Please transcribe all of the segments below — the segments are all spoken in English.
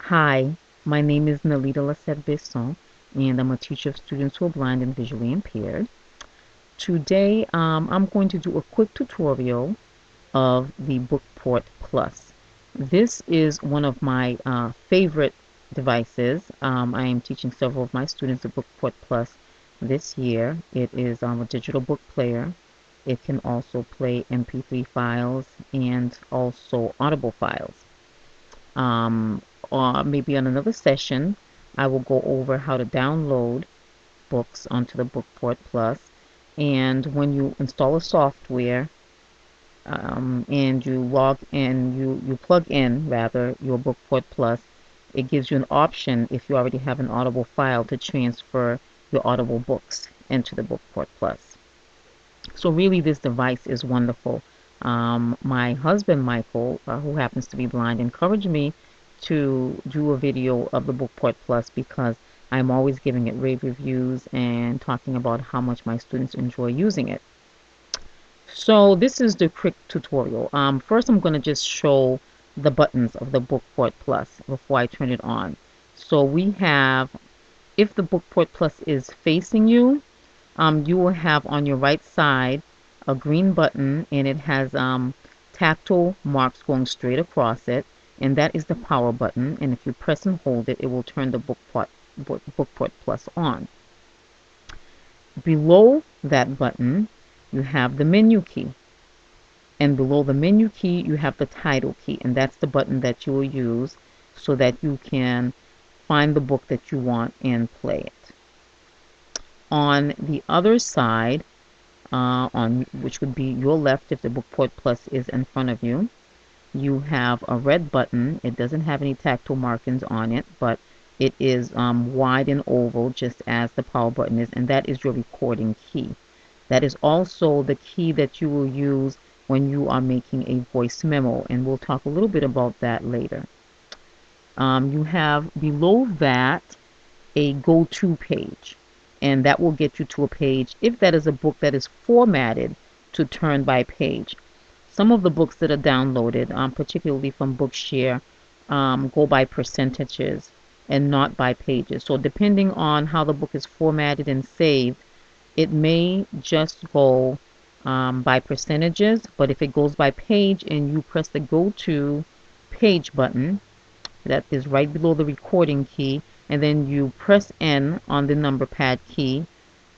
Hi, my name is Nalida Lacet Besson, and I'm a teacher of students who are blind and visually impaired. Today, I'm going to do a quick tutorial of the Bookport Plus. This is one of my favorite devices. I am teaching several of my students the Bookport Plus this year. It is a digital book player. It can also play MP3 files and also Audible files. Um, or maybe on another session, I will go over how to download books onto the Bookport Plus. And when you install a software and you log in, you plug in rather your Bookport Plus, it gives you an option if you already have an Audible file to transfer your Audible books into the Bookport Plus. So really, this device is wonderful. My husband, Michael, who happens to be blind, encouraged me to do a video of the Bookport Plus because I'm always giving it rave reviews and talking about how much my students enjoy using it. So this is the quick tutorial. First, I'm going to just show the buttons of the Bookport Plus before I turn it on. So we have, if the Bookport Plus is facing you, you will have on your right side a green button, and it has tactile marks going straight across it, and that is the power button. And if you press and hold it, it will turn the Bookport Plus on. Below that button, you have the menu key, and below the menu key, you have the title key, and that's the button that you will use so that you can find the book that you want and play it. On the other side, on which would be your left if the Bookport Plus is in front of you, you have a red button. It doesn't have any tactile markings on it, but it is wide and oval, just as the power button is, and that is your recording key. That is also the key that you will use when you are making a voice memo, and we'll talk a little bit about that later. You have below that a go-to page, and that will get you to a page if that is a book that is formatted to turn by page. Some of the books that are downloaded, particularly from Bookshare, go by percentages and not by pages. So depending on how the book is formatted and saved, it may just go by percentages, but if it goes by page and you press the go to page button, that is right below the recording key, and then you press N on the number pad key,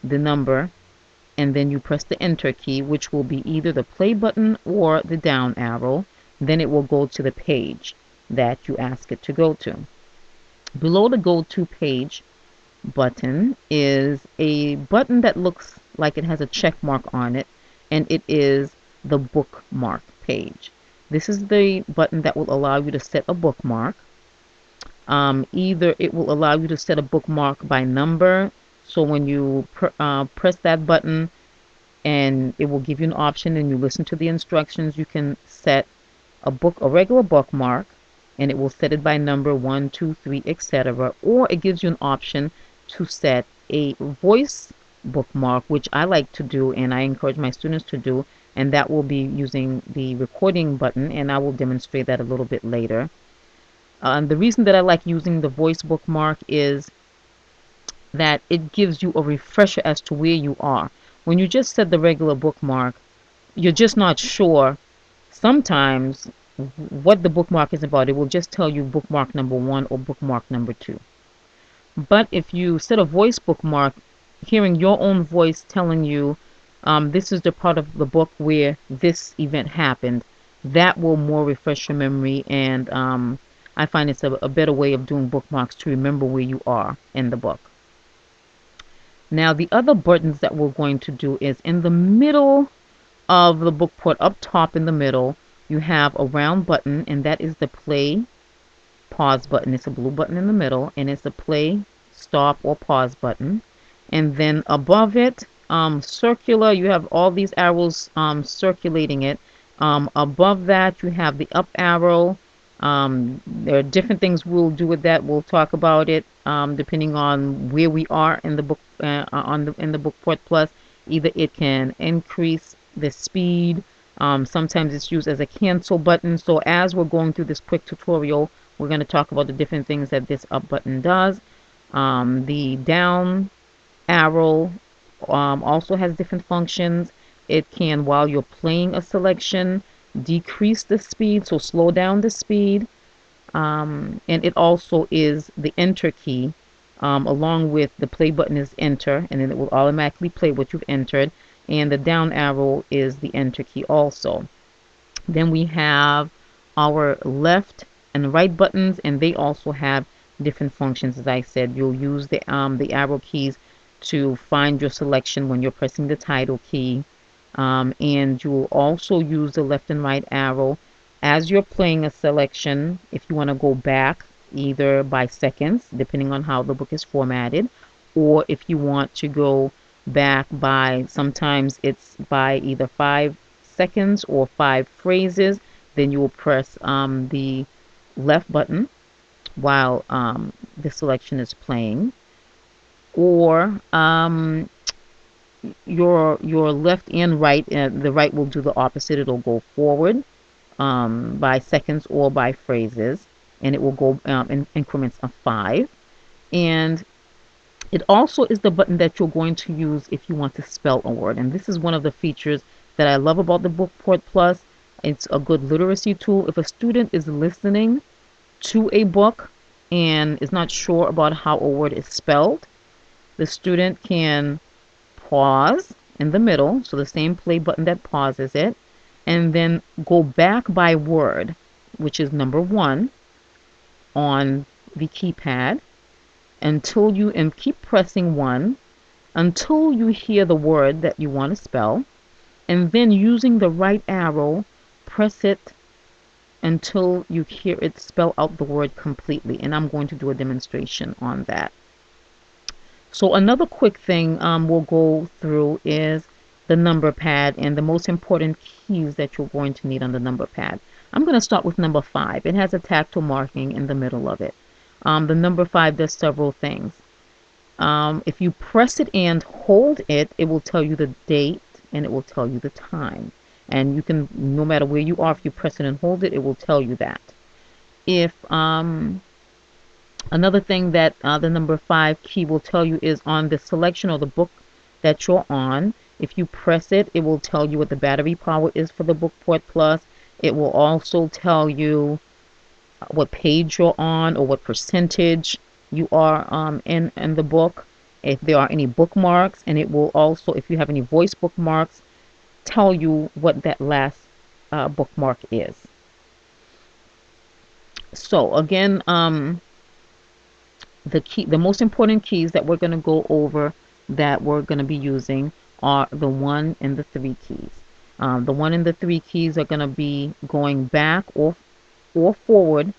the number, and then you press the enter key, which will be either the play button or the down arrow. Then it will go to the page that you ask it to go to. Below the go to page button is a button that looks like it has a check mark on it, and it is the bookmark page. This is the button that will allow you to set a bookmark. Either it will allow you to set a bookmark by number, so when you press that button and it will give you an option and you listen to the instructions, you can set a regular bookmark, and it will set it by number 1, 2, 3, etc. Or it gives you an option to set a voice bookmark, which I like to do and I encourage my students to do, and that will be using the recording button, and I will demonstrate that a little bit later. The reason that I like using the voice bookmark is that it gives you a refresher as to where you are. When you just set the regular bookmark, you're just not sure sometimes what the bookmark is about. It will just tell you bookmark number 1 or bookmark number 2. But if you set a voice bookmark, hearing your own voice telling you this is the part of the book where this event happened, that will more refresh your memory, and I find it's a better way of doing bookmarks to remember where you are in the book. Now, the other buttons that we're going to do is in the middle of the Bookport, up top in the middle, you have a round button, and that is the play pause button. It's a blue button in the middle, and it's a play, stop, or pause button. And then above it, circular, you have all these arrows circulating it. Above that, you have the up arrow. There are different things we'll do with that. We'll talk about it depending on where we are in the book in the Bookport Plus. Either it can increase the speed. Sometimes it's used as a cancel button. So as we're going through this quick tutorial, We're going to talk about the different things that this up button does. The down arrow also has different functions. It can, while you're playing a selection, decrease the speed, so slow down the speed. And it also is the enter key, along with the play button is enter, and then it will automatically play what you've entered. And the down arrow is the enter key also. Then we have our left and right buttons, and they also have different functions. As I said, you'll use the arrow keys to find your selection when you're pressing the title key. And you will also use the left and right arrow as you're playing a selection. If you want to go back either by seconds, depending on how the book is formatted, or if you want to go back by, sometimes it's by either 5 seconds or 5 phrases, then you will press the left button while the selection is playing. Or your left and right, the right will do the opposite. It'll go forward by seconds or by phrases, and it will go in increments of 5. And it also is the button that you're going to use if you want to spell a word. And this is one of the features that I love about the Bookport Plus. It's a good literacy tool. If a student is listening to a book and is not sure about how a word is spelled, the student can pause in the middle, so the same play button that pauses it, and then go back by word, which is number 1 on the keypad, until you, and keep pressing 1 until you hear the word that you want to spell, and then using the right arrow, press it until you hear it spell out the word completely. And I'm going to do a demonstration on that. So another quick thing we'll go through is the number pad and the most important keys that you're going to need on the number pad. I'm going to start with number 5. It has a tactile marking in the middle of it. The number 5 does several things. If you press it and hold it, it will tell you the date and it will tell you the time. And you can, no matter where you are, if you press it and hold it, it will tell you that. If another thing that the number 5 key will tell you is on the selection or the book that you're on. If you press it, it will tell you what the battery power is for the Bookport Plus. It will also tell you what page you're on or what percentage you are in the book, if there are any bookmarks, and it will also, if you have any voice bookmarks, tell you what that last bookmark is. So again, the most important keys that we're going to go over that we're going to be using are the 1 and the 3 keys. The 1 and the 3 keys are going to be going back or forward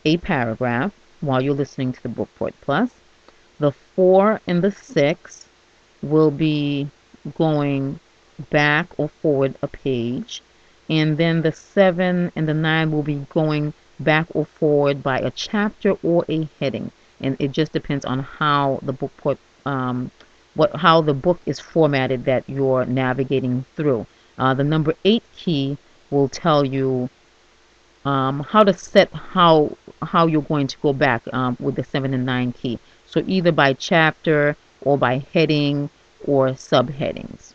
a paragraph while you're listening to the Bookport Plus. The 4 and the 6 will be going back or forward a page. And then the 7 and the 9 will be going back or forward by a chapter or a heading. And it just depends on how the Bookport, how the book is formatted that you're navigating through. The number 8 key will tell you how to set how you're going to go back with the 7 and 9 key. So either by chapter or by heading or subheadings.